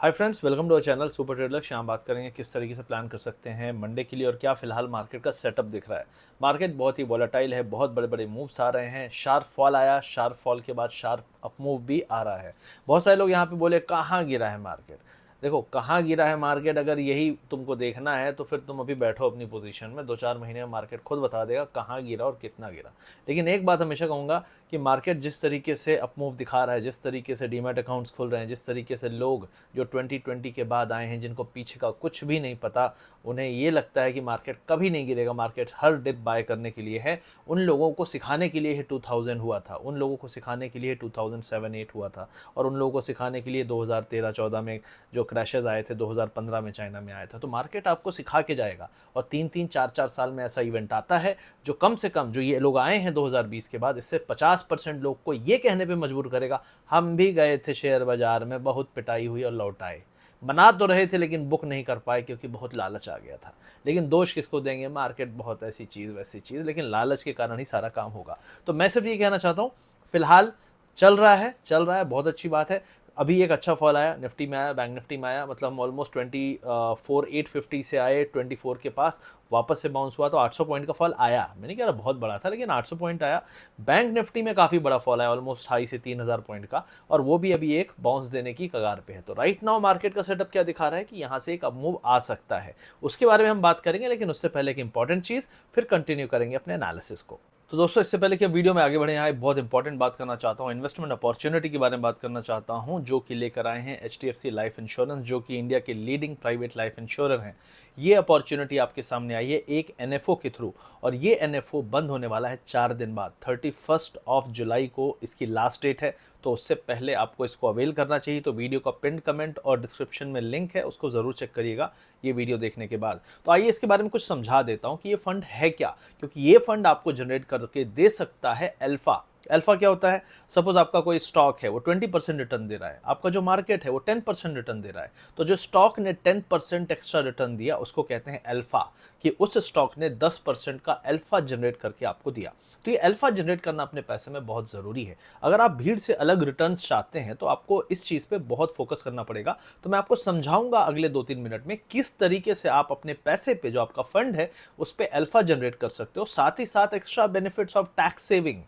Hi friends, welcome to our channel super trader. यहाँ बात करेंगे किस तरीके से प्लान कर सकते हैं मंडे के लिए और क्या फिलहाल मार्केट का सेटअप दिख रहा है। मार्केट बहुत ही वॉलेटाइल है, बहुत बड़े बड़े मूव्स आ रहे हैं। शार्प फॉल आया, शार्प फॉल के बाद शार्प अप मूव भी आ रहा है। बहुत सारे लोग यहाँ पे बोले कहाँ गिरा है मार्केट। देखो कहाँ गिरा है मार्केट, अगर यही तुमको देखना है तो फिर तुम अभी बैठो अपनी पोजीशन में। 2-4 महीने में मार्केट खुद बता देगा कहाँ गिरा और कितना गिरा। लेकिन एक बात हमेशा कहूँगा कि मार्केट जिस तरीके से अप मूव दिखा रहा है, जिस तरीके से डीमैट अकाउंट्स खुल रहे हैं, जिस तरीके से लोग जो 2020 के बाद आए हैं, जिनको पीछे का कुछ भी नहीं पता, उन्हें ये लगता है कि मार्केट कभी नहीं गिरेगा, मार्केट हर डिप बाय करने के लिए है। उन लोगों को सिखाने के लिए ही 2000 हुआ था, उन लोगों को सिखाने के लिए 2007-8 हुआ था, और उन लोगों को सिखाने के लिए 2013-14 में जो क्रैशेज आए थे, 2015 में चाइना में आया था। तो मार्केट आपको सिखा के जाएगा, और 3-3, 4-4 साल में ऐसा इवेंट आता है जो कम से कम जो ये लोग आए हैं 2020 के बाद, इससे 50% लोग को ये कहने पे मजबूर करेगा हम भी गए थे शेयर बाजार में, बहुत पिटाई हुई और लौट आए। बना तो रहे थे लेकिन बुक नहीं कर पाए क्योंकि बहुत लालच आ गया था। लेकिन दोष किसको देंगे, मार्केट बहुत ऐसी चीज़ वैसी चीज़, लेकिन लालच के कारण ही सारा काम होगा। तो मैं सिर्फ ये कहना चाहता हूँ, फिलहाल चल रहा है, बहुत अच्छी बात है। अभी एक अच्छा फॉल आया, निफ्टी में आया, बैंक निफ्टी में आया, मतलब ऑलमोस्ट 24,850 से आए 24 के पास, वापस से बाउंस हुआ तो 800 पॉइंट का फॉल आया। मैं नहीं कह रहा बहुत बड़ा था, लेकिन 800 पॉइंट आया। बैंक निफ्टी में काफ़ी बड़ा फॉल आया, ऑलमोस्ट 2,500 से 3,000 पॉइंट का, और वो भी अभी एक बाउंस देने की कगार पे है। तो राइट नाउ मार्केट का सेटअप क्या दिखा रहा है कि यहाँ से एक अप मूव आ सकता है, उसके बारे में हम बात करेंगे। लेकिन उससे पहले एक इंपॉर्टेंट चीज़, फिर कंटिन्यू करेंगे अपने एनालिसिस को। तो दोस्तों, इससे पहले कि वीडियो में आगे बढ़े, यहाँ एक बहुत इंपॉर्टेंट बात करना चाहता हूँ, इन्वेस्टमेंट अपॉर्चुनिटी के बारे में बात करना चाहता हूँ, जो कि लेकर आए हैं HDFC लाइफ इंश्योरेंस, जो कि इंडिया के लीडिंग प्राइवेट लाइफ इंश्योरर हैं। ये अपॉर्चुनिटी आपके सामने आई है एक NFO के थ्रू, और ये NFO बंद होने वाला है 4 दिन बाद। 31 जुलाई को इसकी लास्ट डेट है, तो उससे पहले आपको इसको अवेल करना चाहिए। तो वीडियो का पिन कमेंट और डिस्क्रिप्शन में लिंक है, उसको ज़रूर चेक करिएगा ये वीडियो देखने के बाद। तो आइए इसके बारे में कुछ समझा देता हूँ कि ये फंड है क्या, क्योंकि ये फंड आपको जनरेट करके दे सकता है अल्फा। अल्फा क्या होता है? सपोज आपका कोई स्टॉक है, वो 20% रिटर्न दे रहा है, आपका जो मार्केट है वो 10% रिटर्न दे रहा है, तो जो स्टॉक ने 10% एक्स्ट्रा रिटर्न दिया उसको कहते हैं अल्फा, कि उस स्टॉक ने 10% का अल्फा जनरेट करके आपको दिया। तो ये अल्फा जनरेट करना अपने पैसे में बहुत ज़रूरी है। अगर आप भीड़ से अलग रिटर्न्स चाहते हैं तो आपको इस चीज़ पे बहुत फोकस करना पड़ेगा। तो मैं आपको समझाऊंगा अगले 2-3 मिनट में किस तरीके से आप अपने पैसे पे, जो आपका फंड है, उस पे अल्फा जनरेट कर सकते हो। साथ ही साथ extra benefits of tax saving,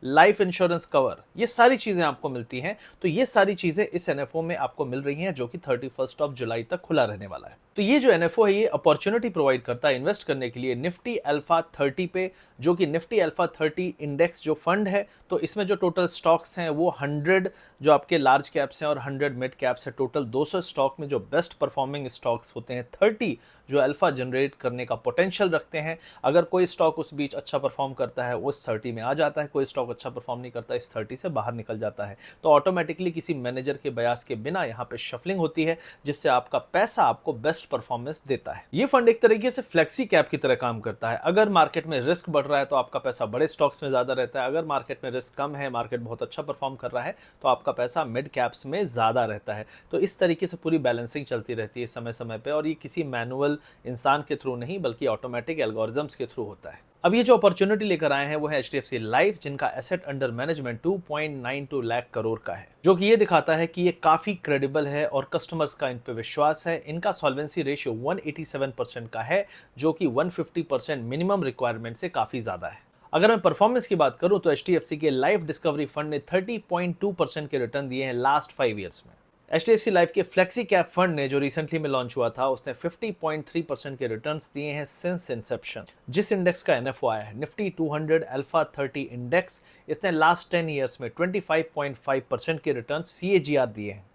life insurance cover, ये सारी चीजें आपको मिलती हैं। तो ये सारी चीजें इस NFO में आपको मिल रही हैं, जो कि 31 जुलाई तक खुला रहने वाला है। तो ये जो NFO है, ये अपॉर्चुनिटी प्रोवाइड करता है इन्वेस्ट करने के लिए निफ्टी अल्फा 30 पे, जो कि निफ्टी अल्फा 30 इंडेक्स जो फंड है। तो इसमें जो टोटल स्टॉक्स हैं वो 100 जो आपके लार्ज कैप्स हैं और 100 मिड कैप्स है। टोटल 200 स्टॉक में जो बेस्ट परफॉर्मिंग स्टॉक्स होते हैं, 30 जो अल्फा जनरेट करने का पोटेंशियल रखते हैं। अगर कोई स्टॉक उस बीच अच्छा परफॉर्म करता है वो इस 30 में आ जाता है, कोई स्टॉक अच्छा परफॉर्म नहीं करता इस 30 से बाहर निकल जाता है। तो ऑटोमेटिकली किसी मैनेजर के बयास के बिना यहाँ पे शफलिंग होती है, जिससे आपका पैसा आपको बेस्ट परफॉर्मेंस देता है। ये फंड एक तरीके से फ्लेक्सी कैप की तरह काम करता है। अगर मार्केट में रिस्क बढ़ रहा है तो आपका पैसा बड़े स्टॉक्स में ज्यादा रहता है, अगर मार्केट में रिस्क कम है, मार्केट बहुत अच्छा परफॉर्म कर रहा है, तो आपका पैसा मिड कैप्स में ज्यादा रहता है। तो इस तरीके से पूरी बैलेंसिंग चलती रहती है समय समय पे, और ये किसी मैनुअल इंसान के थ्रू नहीं बल्कि ऑटोमेटिक एल्गोरिथम्स के थ्रू होता है। अब ये जो अपॉर्चुनिटी लेकर आए हैं वो है HDFC लाइफ, जिनका asset under management 2.92 lakh crore का है, जो कि ये दिखाता है कि ये काफी क्रेडिबल है और कस्टमर्स का इन पे विश्वास है। इनका सॉल्वेंसी रेशियो 187% का है, जो कि 150% मिनिमम रिक्वायरमेंट से काफी ज्यादा है। अगर मैं परफॉर्मेंस की बात करूं तो HDFC के लाइफ डिस्कवरी फंड ने 30.2% के रिटर्न दिए हैं लास्ट 5 ईयर्स में। HDFC लाइफ के फ्लेक्सी कैप फंड ने, जो रिसेंटली में लॉन्च हुआ था, उसने 50.3% के रिटर्न्स दिए हैं सिंस इंसेप्शन। जिस इंडेक्स का NFO आया है, निफ्टी 200 अल्फा 30 इंडेक्स, इसने लास्ट 10 ईयर्स में 25.5% के रिटर्न्स CAGR दिए हैं,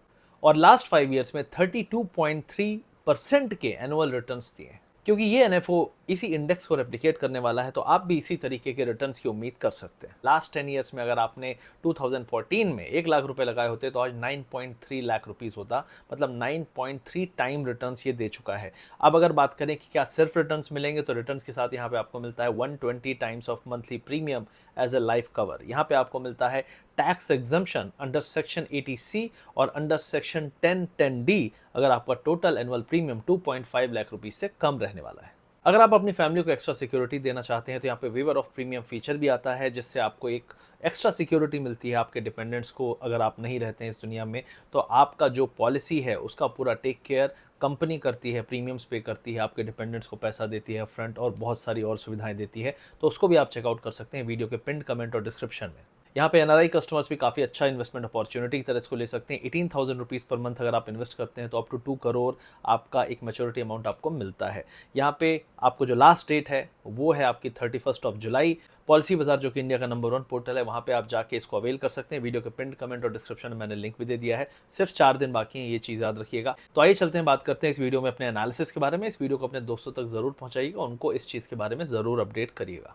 और लास्ट 5 ईयर्स में 32.3% के एनुअल रिटर्न्स दिए हैं। क्योंकि ये NFO इसी इंडेक्स को रेप्लिकेट करने वाला है, तो आप भी इसी तरीके के रिटर्न्स की उम्मीद कर सकते हैं। लास्ट 10 ईयर्स में अगर आपने 2014 में 1 लाख रुपए लगाए होते तो आज 9.3 लाख रुपीस होता, मतलब 9.3 टाइम रिटर्न्स ये दे चुका है। अब अगर बात करें कि क्या सिर्फ रिटर्न्स मिलेंगे, तो रिटर्न्स के साथ यहाँ पे आपको मिलता है 120 times of monthly premium as a life cover. यहाँ पे आपको मिलता है tax exemption under section 80C और अंडर सेक्शन 1010D, अगर आपका total annual premium 2.5 lakh rupees से कम रहने वाला है। अगर आप अपनी फैमिली को एक्स्ट्रा सिक्योरिटी देना चाहते हैं तो यहाँ पे वेवर ऑफ प्रीमियम फीचर भी आता है, जिससे आपको एक एक्स्ट्रा सिक्योरिटी मिलती है आपके डिपेंडेंट्स को। अगर आप नहीं रहते हैं इस दुनिया में तो आपका जो पॉलिसी है उसका पूरा टेक केयर कंपनी करती है, प्रीमियम्स पे करती है, आपके डिपेंडेंट्स को पैसा देती है फ्रंट और बहुत सारी और सुविधाएं देती है। तो उसको भी आप चेकआउट कर सकते हैं वीडियो के पिन कमेंट और डिस्क्रिप्शन में। यहाँ पे एनआरआई कस्टमर्स भी काफ़ी अच्छा इन्वेस्टमेंट अपॉर्चुनिटी की तरह इसको ले सकते हैं। 18,000 रुपीज़ पर मंथ अगर आप इन्वेस्ट करते हैं तो अप टू 2 करोड़ आपका एक मैच्योरिटी अमाउंट आपको मिलता है। यहाँ पे आपको जो लास्ट डेट है वो है आपकी 31 जुलाई। पॉलिसी बाजार जो कि इंडिया का नंबर 1 पोर्टल है, वहाँ पे आप जाके इसको अवेल कर सकते हैं। वीडियो के पिन कमेंट और डिस्क्रिप्शन में मैंने लिंक भी दे दिया है। सिर्फ 4 दिन बाकी हैं, ये चीज़ याद रखिएगा। तो आइए चलते हैं, बात करते हैं इस वीडियो में अपने एनालिसिस के बारे में। इस वीडियो को अपने दोस्तों तक जरूर पहुंचाइएगा, उनको इस चीज़ के बारे में ज़रूर अपडेट करिएगा।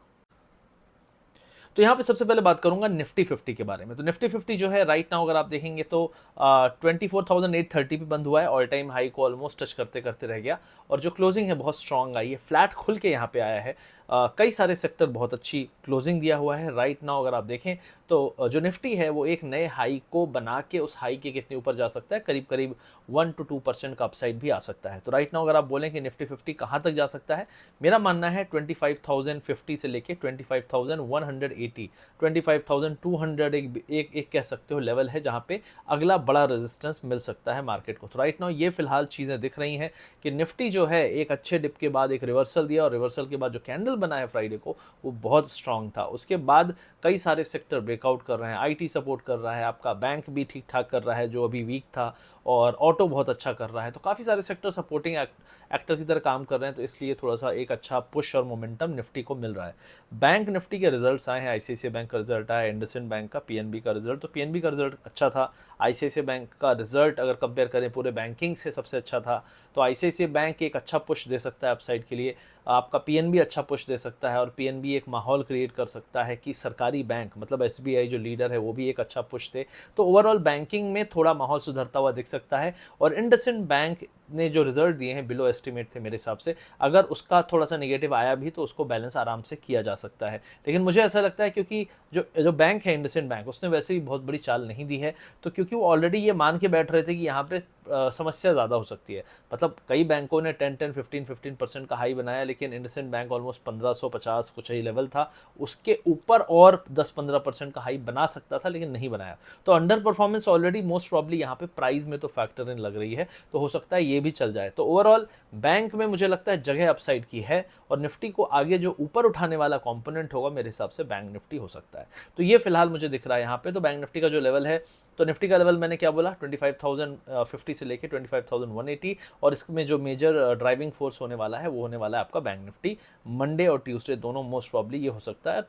तो यहाँ पे सबसे पहले बात करूंगा निफ्टी 50 के बारे में। तो निफ्टी 50 जो है राइट नाउ अगर आप देखेंगे तो 24,830 पे बंद हुआ है, ऑल टाइम हाई को ऑलमोस्ट टच करते करते रह गया और जो क्लोजिंग है बहुत स्ट्रांग आई है, फ्लैट खुल के यहाँ पे आया है। कई सारे सेक्टर बहुत अच्छी क्लोजिंग दिया हुआ है राइट नाउ। अगर आप देखें तो जो निफ्टी है वो एक नए हाई को बना के उस हाई के कितने ऊपर जा सकता है, करीब करीब 1 to 2% का अपसाइड भी आ सकता है। तो राइट नाउ अगर आप बोलें कि निफ्टी 50 कहाँ तक जा सकता है, मेरा मानना है 25,050 से लेके 25,180, 25,200 एक कह सकते हो लेवल है जहाँ पे अगला बड़ा रेजिस्टेंस मिल सकता है मार्केट को। तो राइट नाउ ये फिलहाल चीज़ें दिख रही हैं कि निफ्टी जो है एक अच्छे डिप के बाद एक रिवर्सल दिया और रिवर्सल के बाद जो कैंडल बना है फ्राइडे को वो बहुत स्ट्रांग था। उसके बाद कई सारे सेक्टर ब्रेकआउट कर रहे हैं, आईटी सपोर्ट कर रहा है, आपका बैंक भी ठीक ठाक कर रहा है जो अभी वीक था, और ऑटो बहुत अच्छा कर रहा है। तो काफ़ी सारे सेक्टर सपोर्टिंग एक्टर की तरह काम कर रहे हैं, तो इसलिए थोड़ा सा एक अच्छा पुश और मोमेंटम निफ्टी को मिल रहा है। बैंक निफ्टी के रिजल्ट्स आए हैं, आईसीआईसीआई बैंक का रिजल्ट आया, इंडसइंड बैंक का, पीएनबी का रिजल्ट। तो पीएनबी का रिजल्ट अच्छा था, आईसीआईसीआई बैंक का रिजल्ट अगर कंपेयर करें पूरे बैंकिंग से सबसे अच्छा था। तो आईसीआईसीआई बैंक एक अच्छा पुश दे सकता है अपसाइड के लिए, आपका पीएनबी अच्छा पुश दे सकता है और पीएनबी एक माहौल क्रिएट कर सकता है कि सरकारी बैंक मतलब एसबीआई जो लीडर है वो भी एक अच्छा पुश दे। तो ओवरऑल बैंकिंग में थोड़ा माहौल सुधरता हुआ दिख सकता है। और इंडसइंड बैंक ने जो रिजल्ट दिए हैं बिलो एस्टिमेट थे मेरे हिसाब से, अगर उसका थोड़ा सा नेगेटिव आया भी तो उसको बैलेंस आराम से किया जा सकता है। लेकिन मुझे ऐसा लगता है क्योंकि जो बैंक है इंडसइंड बैंक, उसने वैसे ही बहुत बड़ी चाल नहीं दी है, तो क्योंकि वो ऑलरेडी ये मान के बैठ रहे थे कि यहाँ पे समस्या ज़्यादा हो सकती है। मतलब कई बैंकों ने 10-15% का हाई बनाया, लेकिन इंडसइंड बैंक ऑलमोस्ट 1550 कुछ ही लेवल था, उसके ऊपर और 10-15% का हाई बना सकता था लेकिन नहीं बनाया। तो under performance already most probably यहाँ पे प्राइस में तो फैक्टर इन लग रही है, तो हो सकता है ये भी चल जाए। तो ओवरऑल बैंक में मुझे लगता है जगह अपसाइड की है और निफ्टी को आगे जो ऊपर उठाने वाला कंपोनेंट होगा मेरे हिसाब से बैंक निफ्टी हो सकता है। तो ये फिलहाल मुझे दिख रहा है यहाँ पे। तो बैंक निफ्टी का जो लेवल है, तो निफ्टी का लेवल मैंने क्या बोला, 25,050 से लेके 25,180, और इसमें जो मेजर ड्राइविंग फोर्स होने वाला है वो होने वाला है आपका बैंक निफ्टी। मंडे और ट्यूसडे दोनों मोस्ट प्रॉब्ली ये हो सकता है।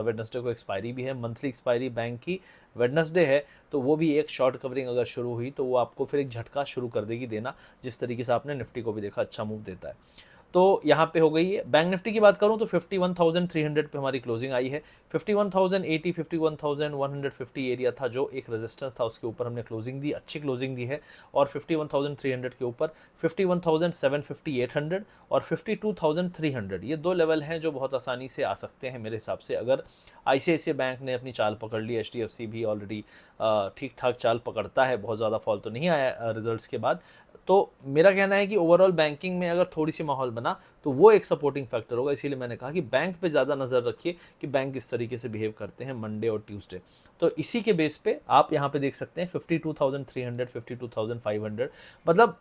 वेडनेसडे को एक्सपायरी भी है, मंथली एक्सपायरी बैंक की वेडनेसडे है, तो वो भी एक शॉर्ट कवरिंग अगर शुरू हुई तो वो आपको फिर एक झटका शुरू कर देगी देना, जिस तरीके से आपने निफ्टी को भी देखा अच्छा मूव देता है। तो यहाँ पे हो गई है। बैंक निफ्टी की बात करूँ तो 51,300 पे हमारी क्लोजिंग आई है। 51,080, 51,150 एरिया था जो एक रेजिस्टेंस था, उसके ऊपर हमने क्लोजिंग दी, अच्छी क्लोजिंग दी है। और 51,300 के ऊपर 51,750, 800 और 52,300, ये दो लेवल हैं जो बहुत आसानी से आ सकते हैं मेरे हिसाब से। अगर आईसीआईसीआई बैंक ने अपनी चाल पकड़ ली, एचडीएफसी भी ऑलरेडी ठीक ठाक चाल पकड़ता है, बहुत ज़्यादा फॉल तो नहीं आया रिजल्ट्स के बाद। तो मेरा कहना है कि ओवरऑल बैंकिंग में अगर थोड़ी सी माहौल बना तो वो एक सपोर्टिंग फैक्टर होगा। इसीलिए मैंने कहा कि बैंक पे ज़्यादा नज़र रखिए कि बैंक किस तरीके से बिहेव करते हैं मंडे और ट्यूसडे। तो इसी के बेस पे आप यहाँ पे देख सकते हैं 52,300, 52,500, मतलब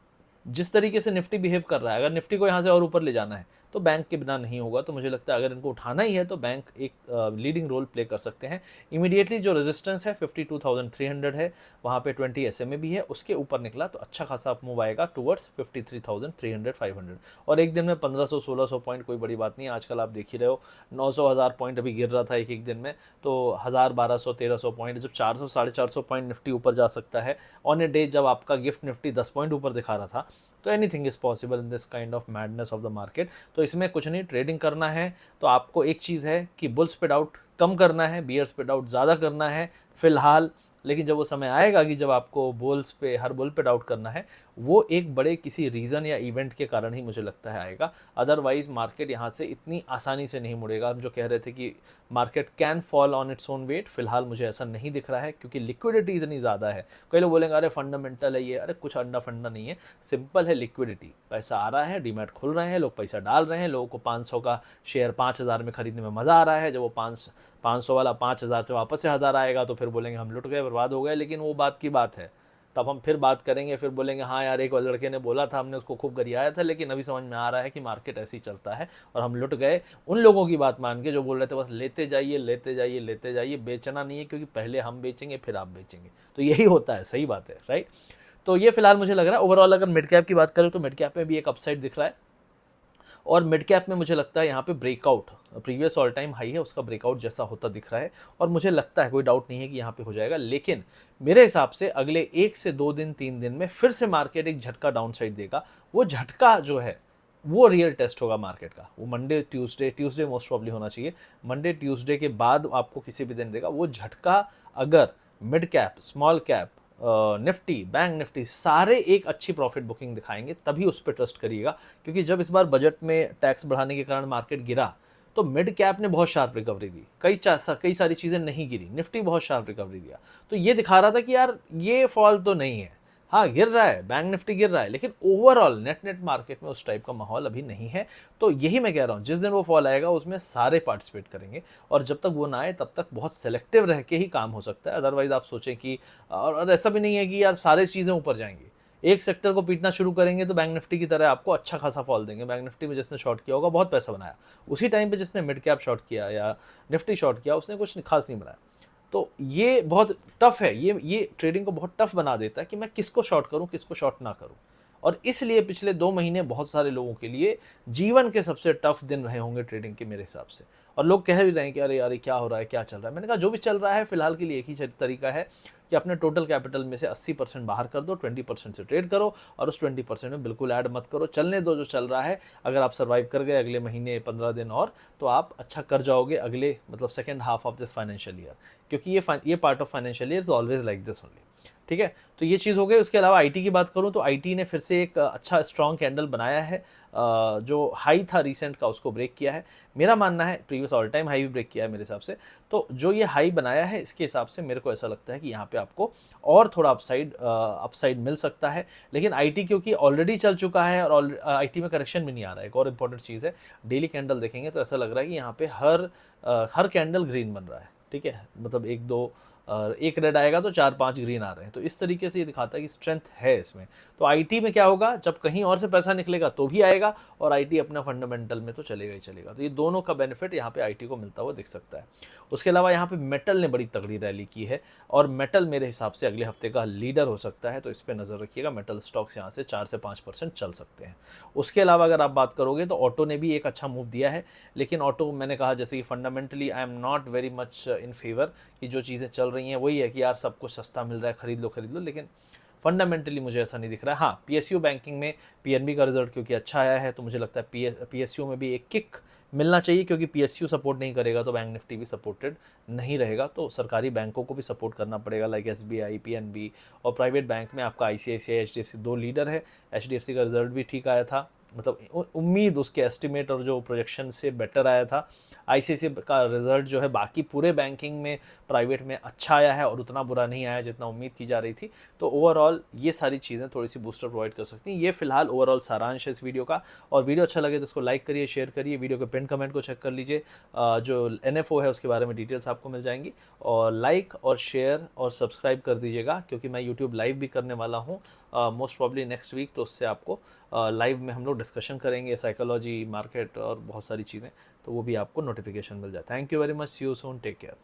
जिस तरीके से निफ्टी बिहेव कर रहा है, अगर निफ्टी को यहाँ से और ऊपर ले जाना है तो बैंक के बिना नहीं होगा। तो मुझे लगता है अगर इनको उठाना ही है तो बैंक एक लीडिंग रोल प्ले कर सकते हैं। इमीडिएटली जो रेजिस्टेंस है 52,300 है, वहाँ पे 20 SMA भी है, उसके ऊपर निकला तो अच्छा खासा मूव आएगा टुवर्ड्स 53,300, 500। और एक दिन में 1500-1600 पॉइंट कोई बड़ी बात नहीं है। आजकल आप देख ही रहे हो 900-1000 पॉइंट अभी गिर रहा था एक एक दिन में, तो 1000, 1200-1300 पॉइंट, जब 400-450 पॉइंट निफ्टी ऊपर जा सकता है ऑन ए डे, जब आपका गिफ्ट निफ्टी 10 पॉइंट ऊपर दिखा रहा था, तो anything is possible in this kind of madness of the market. तो इसमें कुछ नहीं, ट्रेडिंग करना है तो आपको एक चीज़ है कि बुल्स पे डाउट कम करना है, बियर्स पे डाउट ज़्यादा करना है फिलहाल। लेकिन जब वो समय आएगा कि जब आपको बुल्स पे, हर बुल पे डाउट करना है, वो एक बड़े किसी रीज़न या इवेंट के कारण ही मुझे लगता है आएगा। अदरवाइज़ मार्केट यहाँ से इतनी आसानी से नहीं मुड़ेगा। हम जो कह रहे थे कि market can fall on its own wait, फिलहाल मुझे ऐसा नहीं दिख रहा है क्योंकि लिक्विडिटी इतनी ज़्यादा है। कई लोग बोलेंगे अरे फंडामेंटल है ये, अरे कुछ अंडा फंडा नहीं है, सिंपल है लिक्विडिटी। पैसा आ रहा है, डीमैट खुल रहे हैं, लोग पैसा डाल रहे हैं, लोगों को 500 का शेयर 5000 में खरीदने में मज़ा आ रहा है। जब वो 500 वाला 5000 से वापस से 1000 आएगा तो फिर बोलेंगे हम लुट गए, बर्बाद हो गए। लेकिन वो बात की बात है, तब हम फिर बात करेंगे, फिर बोलेंगे हाँ यार एक लड़के ने बोला था, हमने उसको खूब गरियाया था, लेकिन अभी समझ में आ रहा है कि मार्केट ऐसे ही चलता है और हम लुट गए। उन लोगों की बात मान के जो बोल रहे थे बस लेते जाइए लेते जाइए लेते जाइए, बेचना नहीं है क्योंकि पहले हम बेचेंगे फिर आप बेचेंगे। तो यही होता है, सही बात है, राइट। तो ये फिलहाल मुझे लग रहा है ओवरऑल अगर मिड कैप की बात करें तो मिड कैप में भी एक अपसाइड दिख रहा है और मिड कैप में मुझे लगता है यहाँ पे breakout, previous all time high है उसका ब्रेकआउट जैसा होता दिख रहा है और मुझे लगता है, कोई डाउट नहीं है कि यहाँ पे हो जाएगा। लेकिन मेरे हिसाब से अगले 1 से 2 दिन 3 दिन में फिर से मार्केट एक झटका डाउन साइड देगा। वो झटका जो है वो रियल टेस्ट होगा मार्केट का, वो मंडे ट्यूसडे मोस्ट प्रॉब्ली होना चाहिए। मंडे ट्यूसडे के बाद आपको किसी भी दिन देगा वो झटका। अगर mid cap, small cap, Nifty, bank Nifty सारे एक अच्छी प्रॉफिट बुकिंग दिखाएंगे तभी उस पर ट्रस्ट करिएगा। क्योंकि जब इस बार बजट में टैक्स बढ़ाने के कारण मार्केट गिरा तो मिड कैप ने बहुत शार्प रिकवरी दी, कई सारी चीज़ें नहीं गिरी, निफ्टी बहुत शार्प रिकवरी दिया। तो ये दिखा रहा था कि यार ये फॉल तो नहीं है, हाँ गिर रहा है, बैंक निफ्टी गिर रहा है, लेकिन ओवरऑल नेट मार्केट में उस टाइप का माहौल अभी नहीं है। तो यही मैं कह रहा हूँ, जिस दिन वो फॉल आएगा उसमें सारे पार्टिसिपेट करेंगे और जब तक वो ना आए तब तक बहुत सेलेक्टिव रह के ही काम हो सकता है। अदरवाइज आप सोचें कि और ऐसा भी नहीं है कि यार सारी चीज़ें ऊपर जाएंगी, एक सेक्टर को पीटना शुरू करेंगे तो बैंक निफ्टी की तरह आपको अच्छा खासा फॉल देंगे। बैंक निफ्टी में जिसने शॉर्ट किया होगा बहुत पैसा बनाया, उसी टाइम पे जिसने मिड कैप शॉर्ट किया या निफ्टी शॉर्ट किया उसने कुछ खास नहीं बनाया। तो ये बहुत टफ है, ये ट्रेडिंग को बहुत टफ बना देता है कि मैं किसको शॉर्ट करूं किसको शॉर्ट ना करूं। और इसलिए पिछले 2 महीने बहुत सारे लोगों के लिए जीवन के सबसे टफ दिन रहे होंगे ट्रेडिंग के मेरे हिसाब से। और लोग कह भी रहे हैं कि अरे अरे क्या हो रहा है क्या चल रहा है। मैंने कहा जो भी चल रहा है फिलहाल के लिए एक ही तरीका है कि अपने टोटल कैपिटल में से 80% बाहर कर दो, 20% से ट्रेड करो और उस 20% में बिल्कुल ऐड मत करो, चलने दो जो चल रहा है। अगर आप सर्वाइव कर गए अगले महीने 15 दिन और, तो आप अच्छा कर जाओगे अगले मतलब second half of this financial year. क्योंकि ये part of financial year is always like this only. ठीक है, तो ये चीज़ हो गई। उसके अलावा आईटी की बात करूं तो आईटी ने फिर से एक अच्छा स्ट्रॉन्ग कैंडल बनाया है। जो हाई था रिसेंट का उसको ब्रेक किया है। मेरा मानना है प्रीवियस ऑल टाइम हाई भी ब्रेक किया है मेरे हिसाब से। तो जो ये हाई बनाया है इसके हिसाब से मेरे को ऐसा लगता है कि यहाँ पे आपको और थोड़ा अपसाइड मिल सकता है। लेकिन आईटी क्योंकि ऑलरेडी चल चुका है और आईटी में करेक्शन भी नहीं आ रहा है। एक और इंपॉर्टेंट चीज़ है, डेली कैंडल देखेंगे तो ऐसा लग रहा है कि यहाँ पे हर कैंडल ग्रीन बन रहा है। ठीक है, मतलब एक रेड आएगा तो 4-5 ग्रीन आ रहे हैं। तो इस तरीके से ये दिखाता है कि स्ट्रेंथ है इसमें। तो आईटी में क्या होगा, जब कहीं और से पैसा निकलेगा तो भी आएगा और आईटी अपना फंडामेंटल में तो चलेगा ही चलेगा। तो ये दोनों का बेनिफिट यहाँ पे आईटी को मिलता हुआ दिख सकता है। उसके अलावा यहाँ पे मेटल ने बड़ी तगड़ी रैली की है और मेटल मेरे हिसाब से अगले हफ्ते का लीडर हो सकता है। तो इस पर नज़र रखिएगा, मेटल स्टॉक्स यहाँ से 4 से 5% चल सकते हैं। उसके अलावा अगर आप बात करोगे तो ऑटो ने भी एक अच्छा मूव दिया है। लेकिन ऑटो मैंने कहा जैसे कि fundamentally I am not very much in favour कि जो चीज़ें चल रही हैं वही है कि यार सब कुछ सस्ता मिल रहा है, खरीद लो। लेकिन फंडामेंटली मुझे ऐसा नहीं दिख रहा है। हाँ, पीएसयू बैंकिंग में पीएनबी का रिजल्ट क्योंकि अच्छा आया है तो मुझे लगता है पीएसयू में भी एक किक मिलना चाहिए। क्योंकि पीएसयू सपोर्ट नहीं करेगा तो बैंक निफ्टी भी सपोर्टेड नहीं रहेगा। तो सरकारी बैंकों को भी सपोर्ट करना पड़ेगा, लाइक एसबीआई, पीएनबी। और प्राइवेट बैंक में आपका आईसीआईसीआई, एचडीएफसी 2 लीडर है। एचडीएफसी का रिजल्ट भी ठीक आया था, मतलब उम्मीद उसके एस्टिमेट और जो प्रोजेक्शन से बेटर आया था। आईसीआईसीआई का रिजल्ट जो है बाकी पूरे बैंकिंग में प्राइवेट में अच्छा आया है और उतना बुरा नहीं आया जितना उम्मीद की जा रही थी। तो ओवरऑल ये सारी चीज़ें थोड़ी सी बूस्टर प्रोवाइड कर सकती हैं। ये फिलहाल ओवरऑल सारांश है इस वीडियो का। और वीडियो अच्छा लगे तो इसको लाइक करिए, शेयर करिए, वीडियो के पिन कमेंट को चेक कर लीजिए। जो एनएफओ है उसके बारे में डिटेल्स आपको मिल जाएंगी। और लाइक और शेयर और सब्सक्राइब कर दीजिएगा क्योंकि मैं यूट्यूब लाइव भी करने वाला हूँ मोस्ट प्रॉब्ली नेक्स्ट वीक। तो उससे आपको लाइव में हम लोग डिस्कशन करेंगे साइकोलॉजी, मार्केट और बहुत सारी चीज़ें, तो वो भी आपको नोटिफिकेशन मिल जाए। Thank you very much, see you soon, take care.